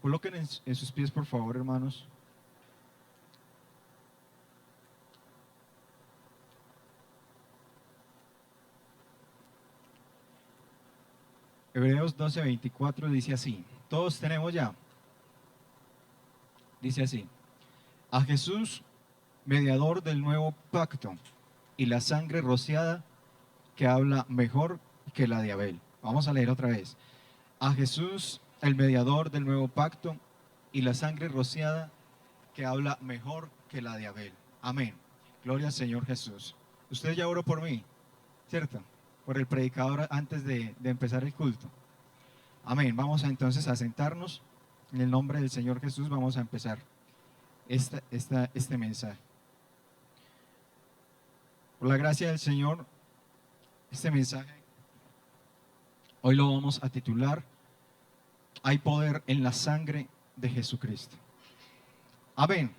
Coloquen en sus pies, por favor, hermanos. Hebreos 12:24 dice así. Todos tenemos ya. Dice así. A Jesús, mediador del nuevo pacto, y la sangre rociada que habla mejor que la de Abel. Vamos a leer otra vez. A Jesús, el mediador del nuevo pacto, y la sangre rociada que habla mejor que la de Abel. Amén. Gloria al Señor Jesús. Usted ya oró por mí, ¿cierto? Por el predicador antes de empezar el culto. Amén. Vamos entonces a sentarnos. En el nombre del Señor Jesús vamos a empezar este mensaje. Por la gracia del Señor, este mensaje hoy lo vamos a titular: Hay poder en la sangre de Jesucristo. Amén.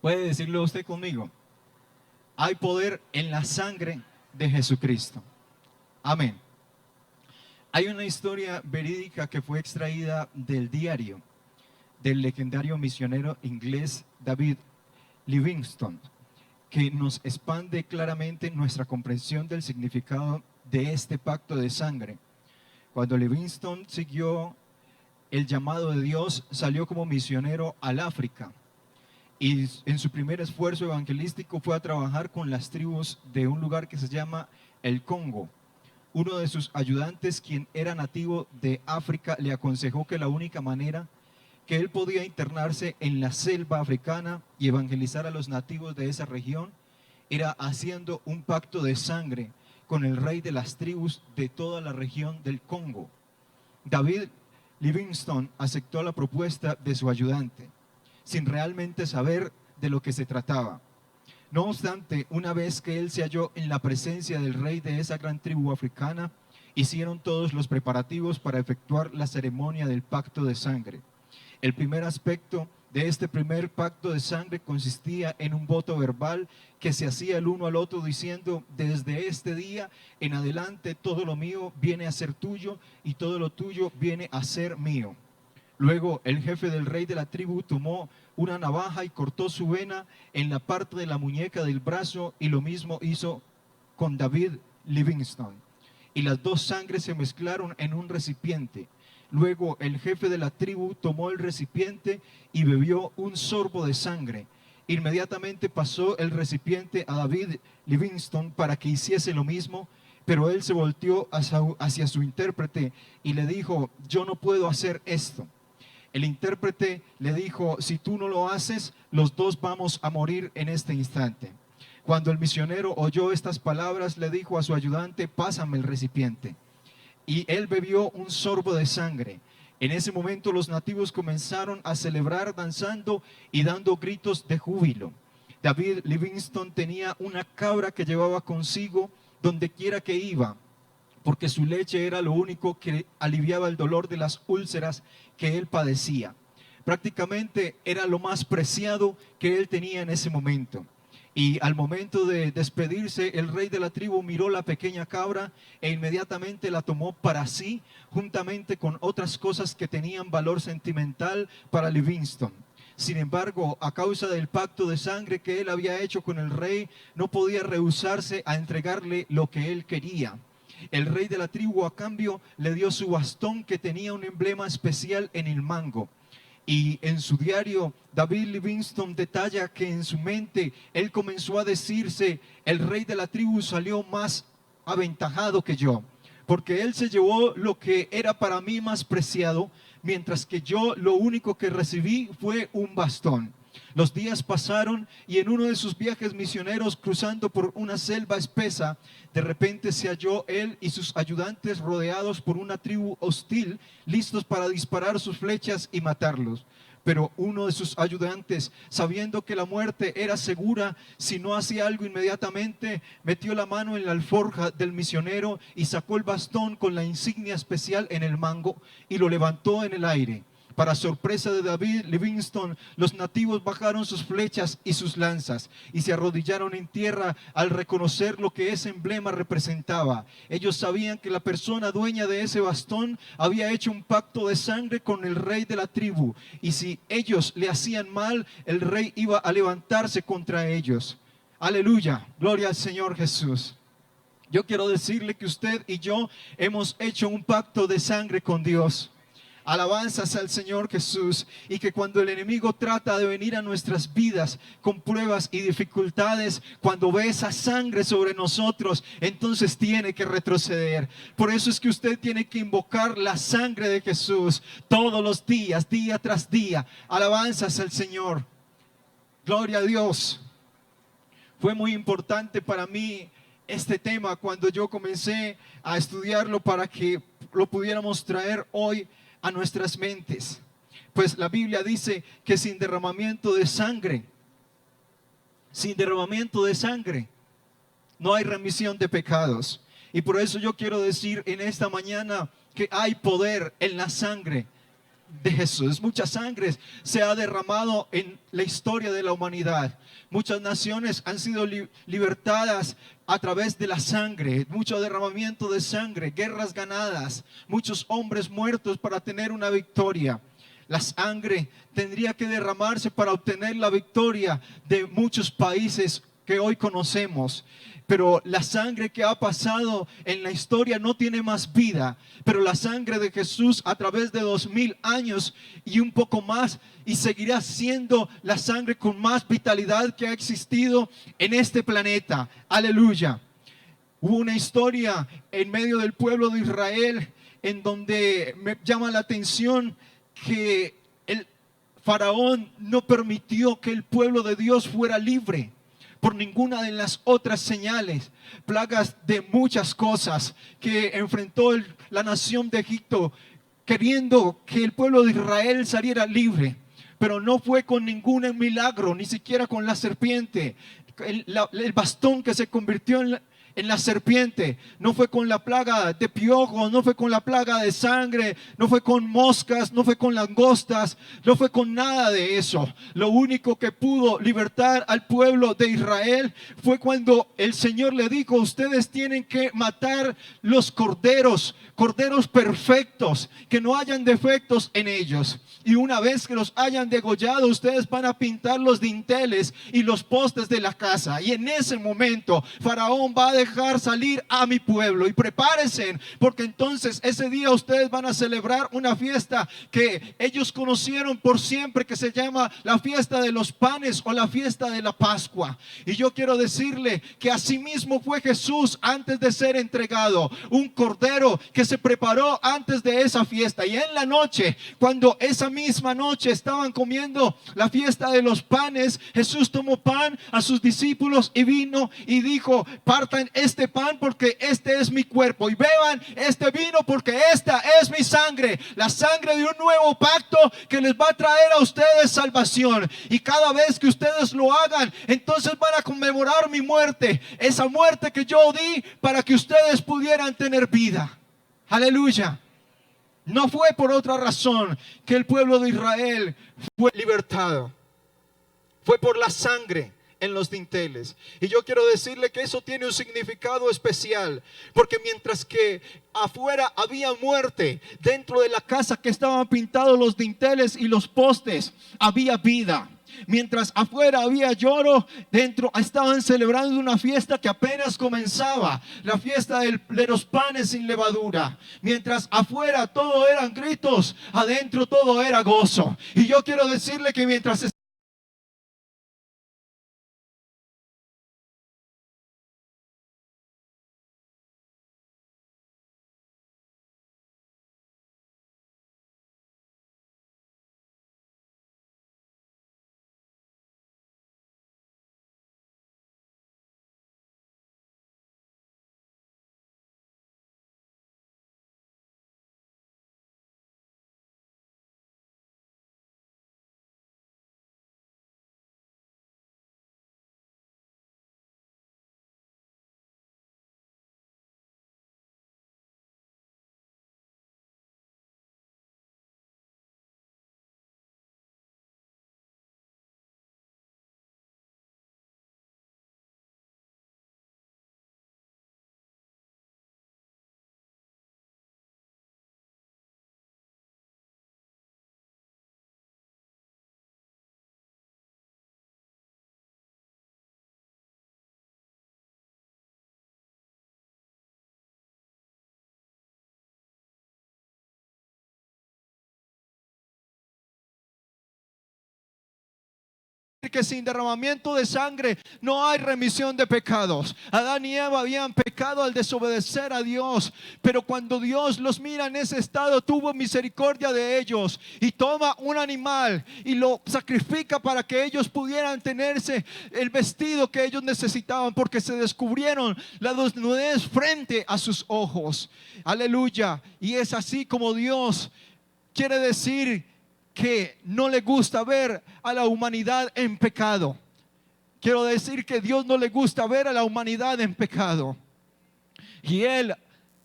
¿Puede decirlo usted conmigo? Hay poder en la sangre de Jesucristo. Amén. Hay una historia verídica que fue extraída del diario del legendario misionero inglés David Livingstone, que nos expande claramente nuestra comprensión del significado de este pacto de sangre. Cuando Livingstone siguió el llamado de Dios, salió como misionero al África, y en su primer esfuerzo evangelístico fue a trabajar con las tribus de un lugar que se llama el Congo. Uno de sus ayudantes, quien era nativo de África, le aconsejó que la única manera que él podía internarse en la selva africana y evangelizar a los nativos de esa región era haciendo un pacto de sangre con el rey de las tribus de toda la región del Congo. David Livingstone aceptó la propuesta de su ayudante, sin realmente saber de lo que se trataba. No obstante, una vez que él se halló en la presencia del rey de esa gran tribu africana, hicieron todos los preparativos para efectuar la ceremonia del pacto de sangre. El primer aspecto de este primer pacto de sangre consistía en un voto verbal que se hacía el uno al otro diciendo: desde este día en adelante todo lo mío viene a ser tuyo y todo lo tuyo viene a ser mío. Luego el jefe del rey de la tribu tomó una navaja y cortó su vena en la parte de la muñeca del brazo, y lo mismo hizo con David Livingstone. Y las dos sangres se mezclaron en un recipiente. Luego el jefe de la tribu tomó el recipiente y bebió un sorbo de sangre. Inmediatamente pasó el recipiente a David Livingstone para que hiciese lo mismo, pero él se volteó hacia su intérprete y le dijo: yo no puedo hacer esto. El intérprete le dijo: si tú no lo haces, los dos vamos a morir en este instante. Cuando el misionero oyó estas palabras, le dijo a su ayudante: pásame el recipiente. Y él bebió un sorbo de sangre. En ese momento los nativos comenzaron a celebrar danzando y dando gritos de júbilo. David Livingstone tenía una cabra que llevaba consigo donde quiera que iba, porque su leche era lo único que aliviaba el dolor de las úlceras que él padecía. Prácticamente era lo más preciado que él tenía en ese momento. Y al momento de despedirse, el rey de la tribu miró la pequeña cabra e inmediatamente la tomó para sí, juntamente con otras cosas que tenían valor sentimental para Livingstone. Sin embargo, a causa del pacto de sangre que él había hecho con el rey, no podía rehusarse a entregarle lo que él quería. El rey de la tribu, a cambio, le dio su bastón, que tenía un emblema especial en el mango. Y en su diario, David Livingstone detalla que en su mente él comenzó a decirse: el rey de la tribu salió más aventajado que yo, porque él se llevó lo que era para mí más preciado, mientras que yo lo único que recibí fue un bastón. Los días pasaron y en uno de sus viajes misioneros, cruzando por una selva espesa, de repente se halló él y sus ayudantes rodeados por una tribu hostil, listos para disparar sus flechas y matarlos. Pero uno de sus ayudantes, sabiendo que la muerte era segura si no hacía algo inmediatamente, metió la mano en la alforja del misionero y sacó el bastón con la insignia especial en el mango y lo levantó en el aire. Para sorpresa de David Livingstone, los nativos bajaron sus flechas y sus lanzas y se arrodillaron en tierra al reconocer lo que ese emblema representaba. Ellos sabían que la persona dueña de ese bastón había hecho un pacto de sangre con el rey de la tribu, y si ellos le hacían mal, el rey iba a levantarse contra ellos. Aleluya, gloria al Señor Jesús. Yo quiero decirle que usted y yo hemos hecho un pacto de sangre con Dios. Alabanzas al Señor Jesús. Y que cuando el enemigo trata de venir a nuestras vidas con pruebas y dificultades, cuando ve esa sangre sobre nosotros, entonces tiene que retroceder. Por eso es que usted tiene que invocar la sangre de Jesús todos los días, día tras día. Alabanzas al Señor. Gloria a Dios. Fue muy importante para mí este tema cuando yo comencé a estudiarlo para que lo pudiéramos traer hoy a nuestras mentes. Pues la Biblia dice que sin derramamiento de sangre, no hay remisión de pecados. Y por eso yo quiero decir en esta mañana que hay poder en la sangre de Jesús. Mucha sangre se ha derramado en la historia de la humanidad. Muchas naciones han sido libertadas a través de la sangre, mucho derramamiento de sangre, guerras ganadas, muchos hombres muertos para tener una victoria. La sangre tendría que derramarse para obtener la victoria de muchos países que hoy conocemos. Pero la sangre que ha pasado en la historia no tiene más vida. Pero la sangre de Jesús a través de 2000 años y un poco más, y seguirá siendo la sangre con más vitalidad que ha existido en este planeta. Aleluya. Hubo una historia en medio del pueblo de Israel en donde me llama la atención que el faraón no permitió que el pueblo de Dios fuera libre por ninguna de las otras señales, plagas de muchas cosas que enfrentó la nación de Egipto, queriendo que el pueblo de Israel saliera libre. Pero no fue con ningún milagro, ni siquiera con la serpiente. El bastón que se convirtió en la serpiente, no fue con la plaga de piojos, no fue con la plaga de sangre, no fue con moscas, no fue con langostas, no fue con nada de eso. Lo único que pudo libertar al pueblo de Israel fue cuando el Señor le dijo: ustedes tienen que matar los corderos perfectos, que no hayan defectos en ellos. Y una vez que los hayan degollado, ustedes van a pintar los dinteles y los postes de la casa. Y en ese momento Faraón va a dejar salir a mi pueblo. Y prepárense, porque entonces ese día ustedes van a celebrar una fiesta que ellos conocieron por siempre, que se llama la fiesta de los panes o la fiesta de la Pascua. Y yo quiero decirle que así mismo fue Jesús antes de ser entregado, un cordero que se preparó antes de esa fiesta. Y en la noche, cuando esa misma noche estaban comiendo la fiesta de los panes, Jesús tomó pan a sus discípulos y vino y dijo: partan este pan porque este es mi cuerpo, y beban este vino porque esta es mi sangre, la sangre de un nuevo pacto que les va a traer a ustedes salvación. Y cada vez que ustedes lo hagan, entonces van a conmemorar mi muerte, esa muerte que yo di para que ustedes pudieran tener vida. Aleluya. No fue por otra razón que el pueblo de Israel fue libertado. Fue por la sangre en los dinteles. Y yo quiero decirle que eso tiene un significado especial, porque mientras que afuera había muerte, dentro de la casa que estaban pintados los dinteles y los postes había vida. Mientras afuera había lloro, dentro estaban celebrando una fiesta que apenas comenzaba, la fiesta de los panes sin levadura. Mientras afuera todo eran gritos, adentro todo era gozo. Y yo quiero decirle que mientras que sin derramamiento de sangre no hay remisión de pecados. Adán y Eva habían pecado al desobedecer a Dios, pero cuando Dios los mira en ese estado, tuvo misericordia de ellos y toma un animal y lo sacrifica para que ellos pudieran tenerse el vestido que ellos necesitaban, porque se descubrieron la desnudez frente a sus ojos. Aleluya. Y es así como Dios quiere decir que no le gusta ver a la humanidad en pecado. Quiero decir que Dios no le gusta ver a la humanidad en pecado. Y Él,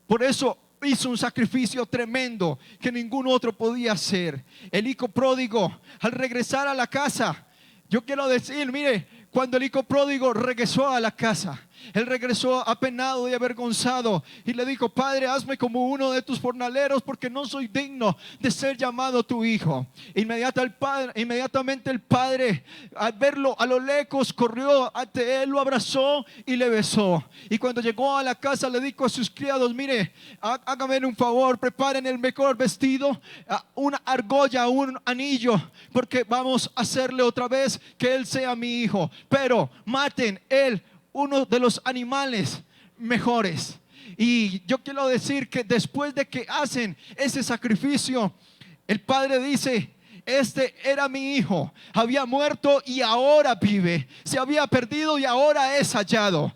por eso, hizo un sacrificio tremendo que ningún otro podía hacer. El hijo pródigo, al regresar a la casa, yo quiero decir, mire, cuando el hijo pródigo regresó a la casa, él regresó apenado y avergonzado y le dijo: Padre, hazme como uno de tus jornaleros, porque no soy digno de ser llamado tu hijo. Inmediatamente el padre, al verlo a lo lejos, corrió ante él, lo abrazó y le besó. Y cuando llegó a la casa, le dijo a sus criados: mire, háganme un favor, preparen el mejor vestido, una argolla, un anillo, porque vamos a hacerle otra vez que él sea mi hijo. Pero maten uno de los animales mejores. Y yo quiero decir que después de que hacen ese sacrificio, el padre dice: este era mi hijo, había muerto y ahora vive, se había perdido y ahora es hallado.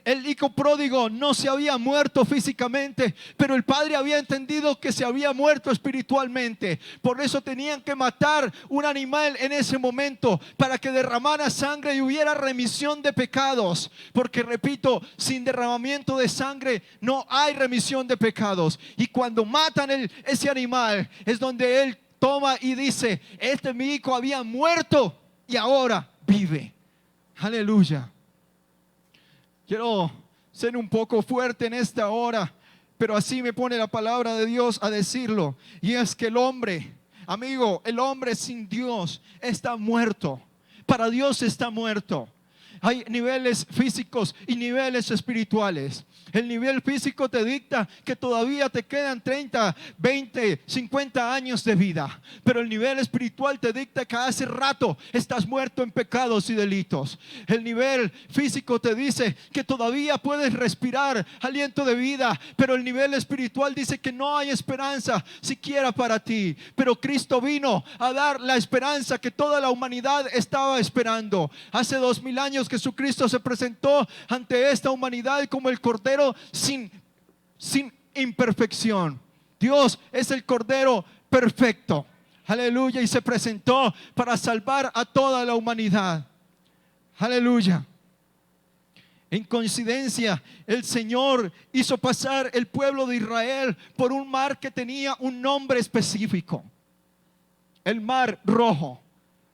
El hijo pródigo no se había muerto físicamente, pero el padre había entendido que se había muerto espiritualmente. Por eso tenían que matar un animal en ese momento, para que derramara sangre y hubiera remisión de pecados. Porque repito, sin derramamiento de sangre no hay remisión de pecados. Y cuando matan ese animal, es donde él toma y dice: este mi hijo había muerto y ahora vive. Aleluya. Quiero ser un poco fuerte en esta hora, pero así me pone la palabra de Dios a decirlo. Y es que el hombre, amigo, el hombre sin Dios está muerto. Para Dios está muerto. Hay niveles físicos y niveles espirituales. El nivel físico te dicta que todavía te quedan 30, 20, 50 años de vida. Pero el nivel espiritual te dicta que hace rato estás muerto en pecados y delitos. El nivel físico te dice que todavía puedes respirar aliento de vida. Pero el nivel espiritual dice que no hay esperanza siquiera para ti. Pero Cristo vino a dar la esperanza que toda la humanidad estaba esperando. Hace 2000 años Jesucristo se presentó ante esta humanidad como el Cordero sin imperfección. Dios es el Cordero perfecto. Aleluya. Y se presentó para salvar a toda la humanidad. Aleluya. En coincidencia, el Señor hizo pasar el pueblo de Israel por un mar que tenía un nombre específico: el Mar Rojo.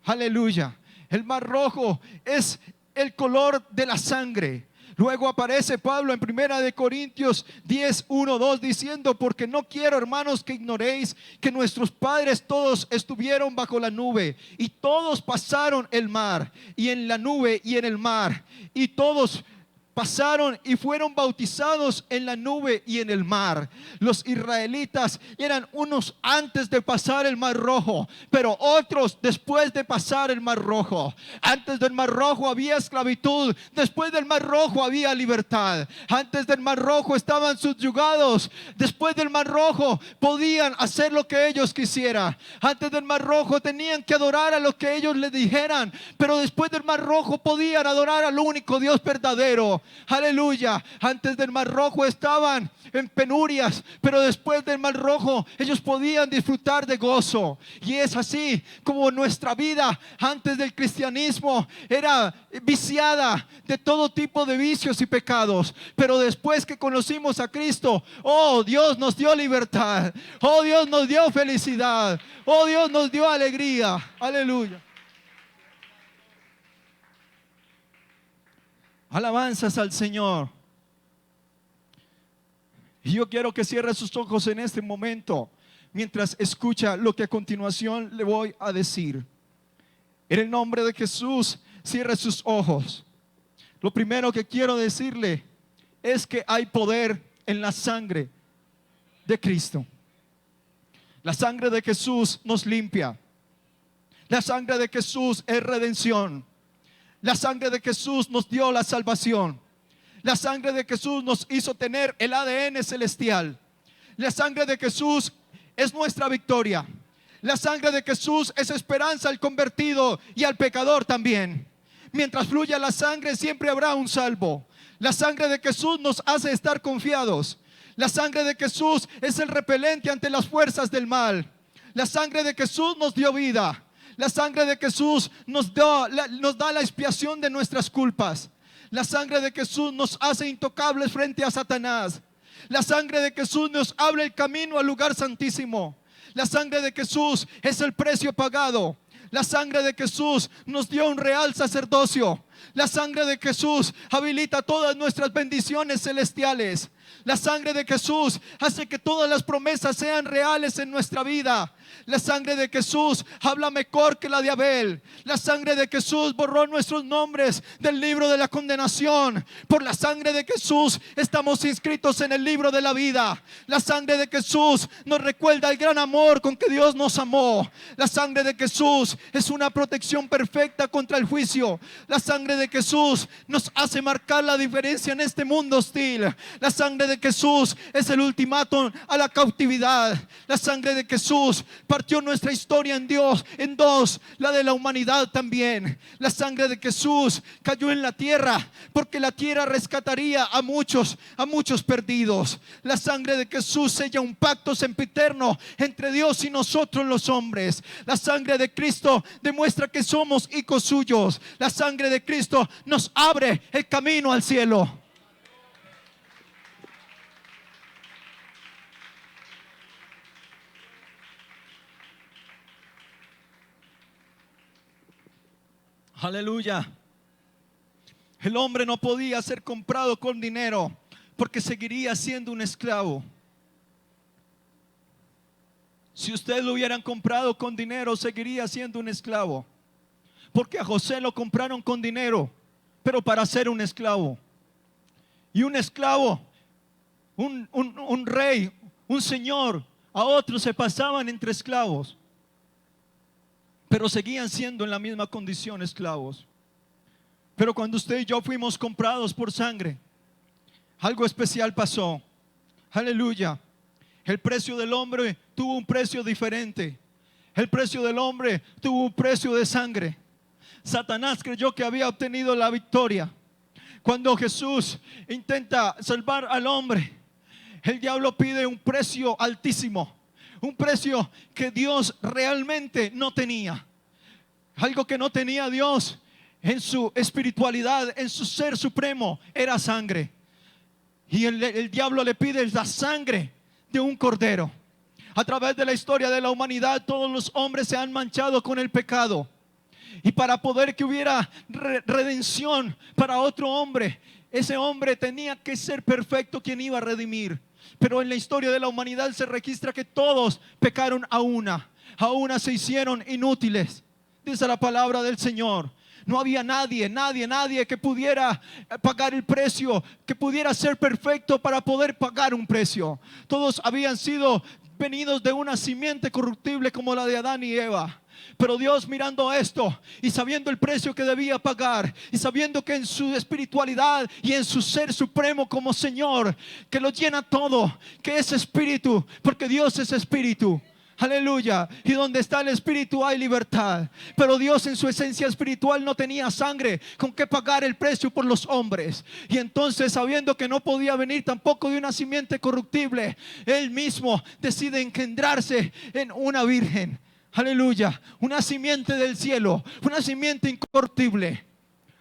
Aleluya. El Mar Rojo es el color de la sangre. Luego aparece Pablo en 1 Corintios 10, 1, 2 diciendo: porque no quiero, hermanos, que ignoréis que nuestros padres todos estuvieron bajo la nube, y todos pasaron el mar, y en la nube y en el mar, y todos pasaron y fueron bautizados en la nube y en el mar. Los israelitas eran unos antes de pasar el Mar Rojo, pero otros después de pasar el Mar Rojo. Antes del Mar Rojo había esclavitud, después del Mar Rojo había libertad. Antes del Mar Rojo estaban subyugados, después del Mar Rojo podían hacer lo que ellos quisieran. Antes del Mar Rojo tenían que adorar a lo que ellos les dijeran, pero después del Mar Rojo podían adorar al único Dios verdadero. Aleluya. Antes del Mar Rojo estaban en penurias, pero después del Mar Rojo ellos podían disfrutar de gozo. Y es así como nuestra vida antes del cristianismo era viciada de todo tipo de vicios y pecados, pero después que conocimos a Cristo, oh, Dios nos dio libertad, oh, Dios nos dio felicidad, oh, Dios nos dio alegría. Aleluya. Alabanzas al Señor. Y yo quiero que cierre sus ojos en este momento mientras escucha lo que a continuación le voy a decir. En el nombre de Jesús, cierre sus ojos. Lo primero que quiero decirle es que hay poder en la sangre de Cristo. La sangre de Jesús nos limpia. La sangre de Jesús es redención. La sangre de Jesús nos dio la salvación. La sangre de Jesús nos hizo tener el ADN celestial. La sangre de Jesús es nuestra victoria. La sangre de Jesús es esperanza al convertido y al pecador también. Mientras fluya la sangre, siempre habrá un salvo. La sangre de Jesús nos hace estar confiados. La sangre de Jesús es el repelente ante las fuerzas del mal. La sangre de Jesús nos dio vida. La sangre de Jesús nos da la expiación de nuestras culpas. La sangre de Jesús nos hace intocables frente a Satanás. La sangre de Jesús nos abre el camino al lugar santísimo. La sangre de Jesús es el precio pagado. La sangre de Jesús nos dio un real sacerdocio. La sangre de Jesús habilita todas nuestras bendiciones celestiales. La sangre de Jesús hace que todas las promesas sean reales en nuestra vida. La sangre de Jesús habla mejor que la de Abel. La sangre de Jesús borró nuestros nombres del libro de la condenación. Por la sangre de Jesús estamos inscritos en el libro de la vida. La sangre de Jesús nos recuerda el gran amor con que Dios nos amó. La sangre de Jesús es una protección perfecta contra el juicio. La sangre de Jesús nos hace marcar la diferencia en este mundo hostil. La sangre de Jesús es el ultimátum a la cautividad. La sangre de Jesús partió nuestra historia en Dios en dos, la de la humanidad también. La sangre de Jesús cayó en la tierra porque la tierra rescataría a muchos perdidos. La sangre de Jesús sella un pacto sempiterno entre Dios y nosotros los hombres. La sangre de Cristo demuestra que somos hijos suyos. La sangre de Cristo nos abre el camino al cielo. Aleluya. El hombre no podía ser comprado con dinero porque seguiría siendo un esclavo. Si usted lo hubieran comprado con dinero, seguiría siendo un esclavo. Porque a José lo compraron con dinero, pero para ser un esclavo. Y un esclavo, un rey, un señor, a otros se pasaban entre esclavos, pero seguían siendo en la misma condición esclavos. Pero cuando usted y yo fuimos comprados por sangre, algo especial pasó. Aleluya. El precio del hombre tuvo un precio diferente. El precio del hombre tuvo un precio de sangre. Satanás creyó que había obtenido la victoria. Cuando Jesús intenta salvar al hombre, el diablo pide un precio altísimo, un precio que Dios realmente no tenía. Algo que no tenía Dios en su espiritualidad, en su ser supremo, era sangre. Y el diablo le pide la sangre de un cordero. A través de la historia de la humanidad, todos los hombres se han manchado con el pecado. Y para poder que hubiera redención para otro hombre, ese hombre tenía que ser perfecto quien iba a redimir. Pero en la historia de la humanidad se registra que todos pecaron a una se hicieron inútiles. Dice la palabra del Señor. No había nadie que pudiera pagar el precio, que pudiera ser perfecto para poder pagar un precio. Todos habían sido venidos de una simiente corruptible como la de Adán y Eva. Pero Dios, mirando esto y sabiendo el precio que debía pagar, y sabiendo que en su espiritualidad y en su ser supremo como Señor, que lo llena todo, que es espíritu, porque Dios es espíritu. Aleluya. Y donde está el espíritu hay libertad. Pero Dios en su esencia espiritual no tenía sangre con que pagar el precio por los hombres. Y entonces, sabiendo que no podía venir tampoco de una simiente corruptible, Él mismo decide engendrarse en una virgen. Aleluya. Una simiente del cielo, una simiente incorruptible,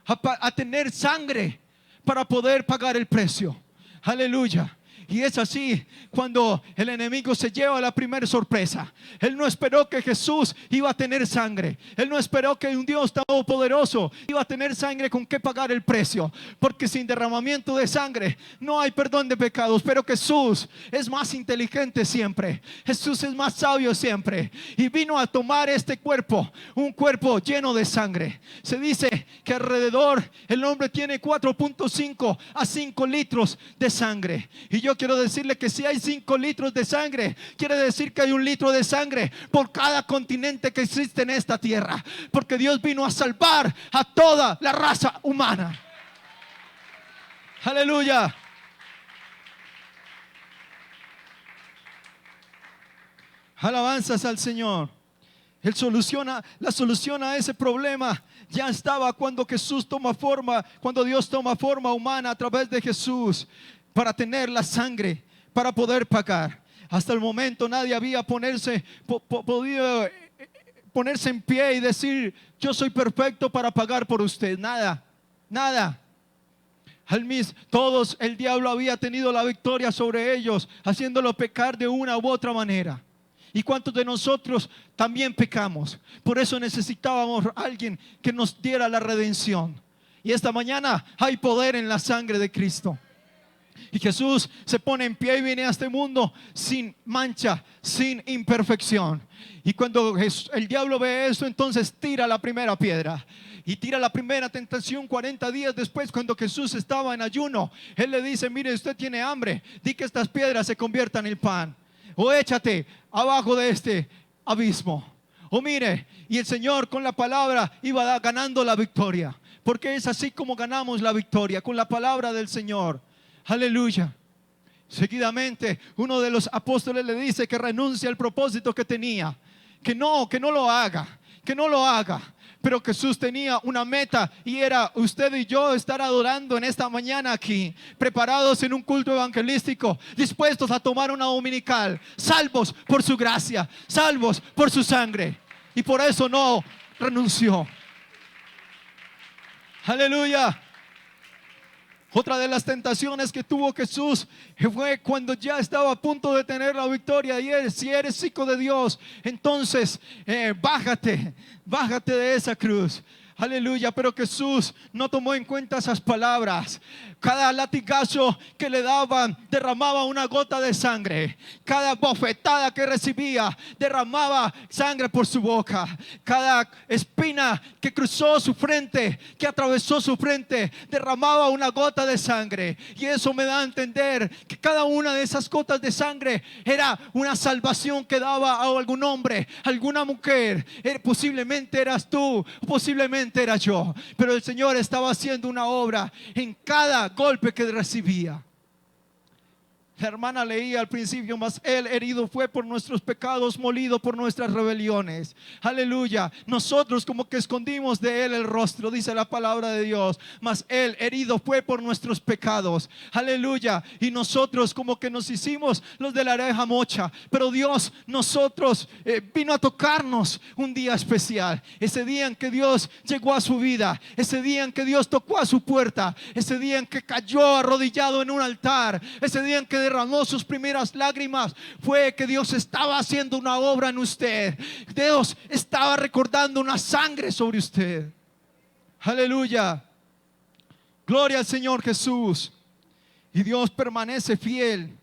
a tener sangre para poder pagar el precio. Aleluya. Y es así cuando el enemigo se lleva la primera sorpresa. Él no esperó que Jesús iba a tener sangre. Él no esperó que un Dios todopoderoso iba a tener sangre con que pagar el precio. Porque sin derramamiento de sangre no hay perdón de pecados. Pero Jesús es más inteligente siempre. Jesús es más sabio siempre. Y vino a tomar este cuerpo, un cuerpo lleno de sangre. Se dice que alrededor el hombre tiene 4.5 a 5 litros de sangre. Y yo quiero decirle que si hay 5 litros de sangre, quiere decir que hay 1 litro de sangre por cada continente que existe en esta tierra, porque Dios vino a salvar a toda la raza humana. Aleluya. Alabanzas al Señor. La solución a ese problema ya estaba cuando cuando Dios toma forma humana a través de Jesús para tener la sangre, para poder pagar. Hasta el momento nadie había podido ponerse en pie y decir: yo soy perfecto para pagar por usted. Nada. El diablo había tenido la victoria sobre ellos, haciéndolo pecar de una u otra manera. ¿Y cuántos de nosotros también pecamos? Por eso necesitábamos a alguien que nos diera la redención. Y esta mañana hay poder en la sangre de Cristo. Y Jesús se pone en pie y viene a este mundo sin mancha, sin imperfección. Y cuando el diablo ve esto, entonces tira la primera piedra. Y tira la primera tentación 40 días después, cuando Jesús estaba en ayuno. Él le dice: mire, usted tiene hambre, di que estas piedras se conviertan en pan. O échate abajo de este abismo. O mire, y el Señor con la palabra iba ganando la victoria. Porque es así como ganamos la victoria, con la palabra del Señor. Aleluya. Seguidamente uno de los apóstoles le dice que renuncie al propósito que tenía, que no lo haga. Pero Jesús tenía una meta, y era usted y yo estar adorando en esta mañana aquí, preparados en un culto evangelístico, dispuestos a tomar una dominical, salvos por su gracia, salvos por su sangre. Y por eso no renunció. Aleluya. Otra de las tentaciones que tuvo Jesús fue cuando ya estaba a punto de tener la victoria. Y él: si eres hijo de Dios, entonces bájate de esa cruz. Aleluya. Pero Jesús no tomó en cuenta esas palabras. Cada latigazo que le daban derramaba una gota de sangre. Cada bofetada que recibía derramaba sangre por su boca. Cada espina que cruzó su frente, que atravesó su frente, derramaba una gota de sangre. Y eso me da a entender que cada una de esas gotas de sangre era una salvación que daba a algún hombre, alguna mujer. Posiblemente eras tú, posiblemente era yo, pero el Señor estaba haciendo una obra en cada golpe que recibía. La hermana leía al principio: mas Él herido fue por nuestros pecados, molido por nuestras rebeliones. Aleluya. Nosotros como que escondimos de Él el rostro, dice la palabra de Dios. Mas Él herido fue por nuestros pecados. Aleluya. Y nosotros como que nos hicimos los de la oreja mocha. Pero Dios vino a tocarnos un día especial. Ese día en que Dios llegó a su vida, ese día en que Dios tocó a su puerta, ese día en que cayó arrodillado en un altar, ese día en que derramó sus primeras lágrimas, fue que Dios estaba haciendo una obra en usted. Dios estaba recordando una sangre sobre usted. Aleluya. Gloria al Señor Jesús. Y Dios permanece fiel.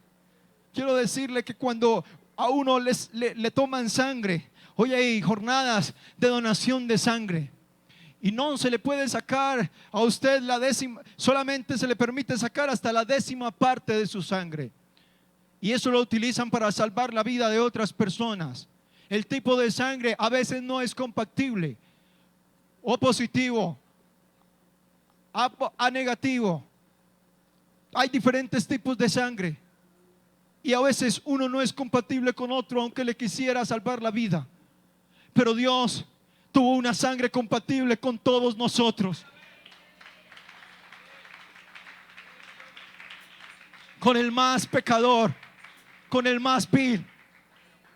Quiero decirle que cuando a uno le toman sangre, hoy hay jornadas de donación de sangre. Y no se le puede sacar a usted solamente se le permite sacar hasta la 10ª parte de su sangre. Y eso lo utilizan para salvar la vida de otras personas. El tipo de sangre a veces no es compatible. O positivo, a negativo. Hay diferentes tipos de sangre. Y a veces uno no es compatible con otro, aunque le quisiera salvar la vida. Pero Dios tuvo una sangre compatible con todos nosotros. Con el más pecador, con el más vil.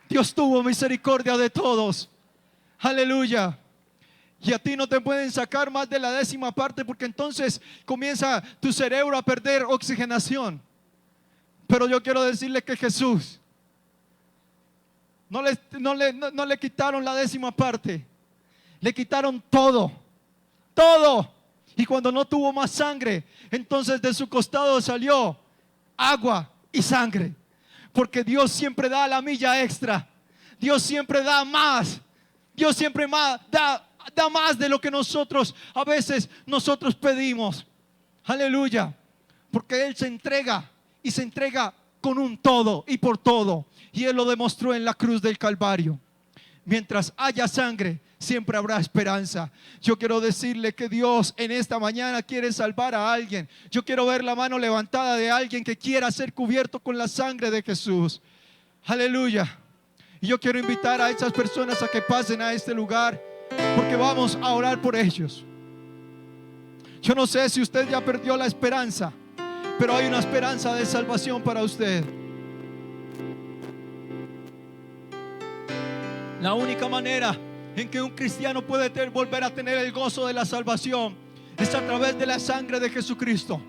Dios tuvo misericordia de todos. Aleluya. Y a ti no te pueden sacar más de la 10ª parte, porque entonces comienza tu cerebro a perder oxigenación. Pero yo quiero decirle que Jesús no le quitaron la 10ª parte. Le quitaron todo. Y cuando no tuvo más sangre, entonces de su costado salió agua y sangre. Porque Dios siempre da la milla extra. Dios siempre da más. Dios siempre da más de lo que a veces nosotros pedimos. Aleluya. Porque Él se entrega, y se entrega con un todo y por todo. Y Él lo demostró en la cruz del Calvario. Mientras haya sangre, siempre habrá esperanza. Yo quiero decirle que Dios en esta mañana quiere salvar a alguien. Yo quiero ver la mano levantada de alguien que quiera ser cubierto con la sangre de Jesús. Aleluya. Y yo quiero invitar a esas personas a que pasen a este lugar, porque vamos a orar por ellos. Yo no sé si usted ya perdió la esperanza, pero hay una esperanza de salvación para usted. La única manera en que un cristiano puede volver a tener el gozo de la salvación es a través de la sangre de Jesucristo.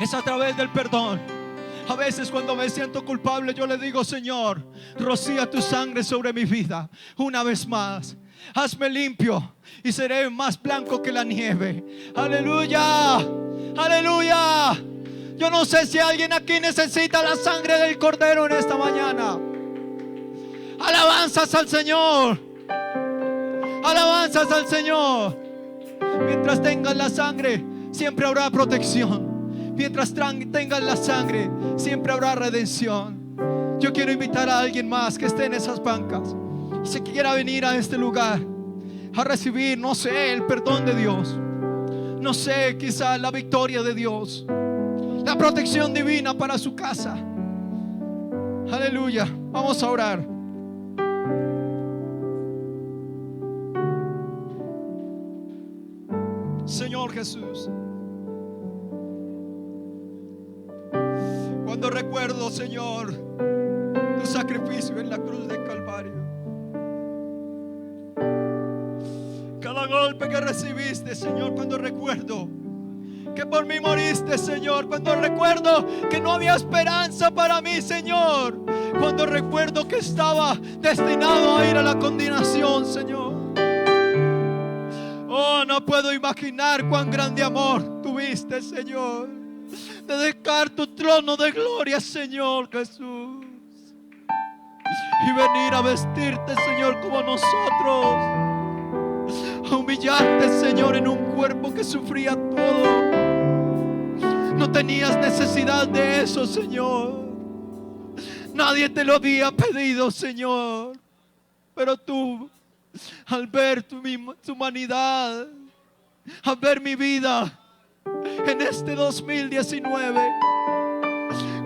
Es a través del perdón. A veces cuando me siento culpable, yo le digo: Señor, rocía tu sangre sobre mi vida una vez más. Hazme limpio y seré más blanco que la nieve. Aleluya, aleluya. Yo no sé si alguien aquí necesita la sangre del Cordero en esta mañana. Alabanzas al Señor. Alabanzas al Señor. Mientras tengas la sangre, siempre habrá protección. Mientras tengas la sangre, siempre habrá redención. Yo quiero invitar a alguien más que esté en esas bancas y si quiera venir a este lugar a recibir, no sé, el perdón de Dios, no sé, quizá la victoria de Dios, la protección divina para su casa. Aleluya. Vamos a orar. Señor Jesús, cuando recuerdo, Señor, tu sacrificio en la cruz del Calvario, cada golpe que recibiste, Señor, cuando recuerdo que por mí moriste, Señor, cuando recuerdo que no había esperanza para mí, Señor, cuando recuerdo que estaba destinado a ir a la condenación, Señor. Oh, no puedo imaginar cuán grande amor tuviste, Señor, de dejar tu trono de gloria, Señor Jesús, y venir a vestirte, Señor, como nosotros, a humillarte, Señor, en un cuerpo que sufría todo. No tenías necesidad de eso, Señor. Nadie te lo había pedido, Señor, pero tú, al ver tu humanidad, al ver mi vida en este 2019,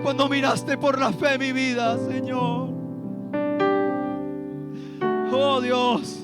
cuando miraste por la fe mi vida, Señor, oh Dios,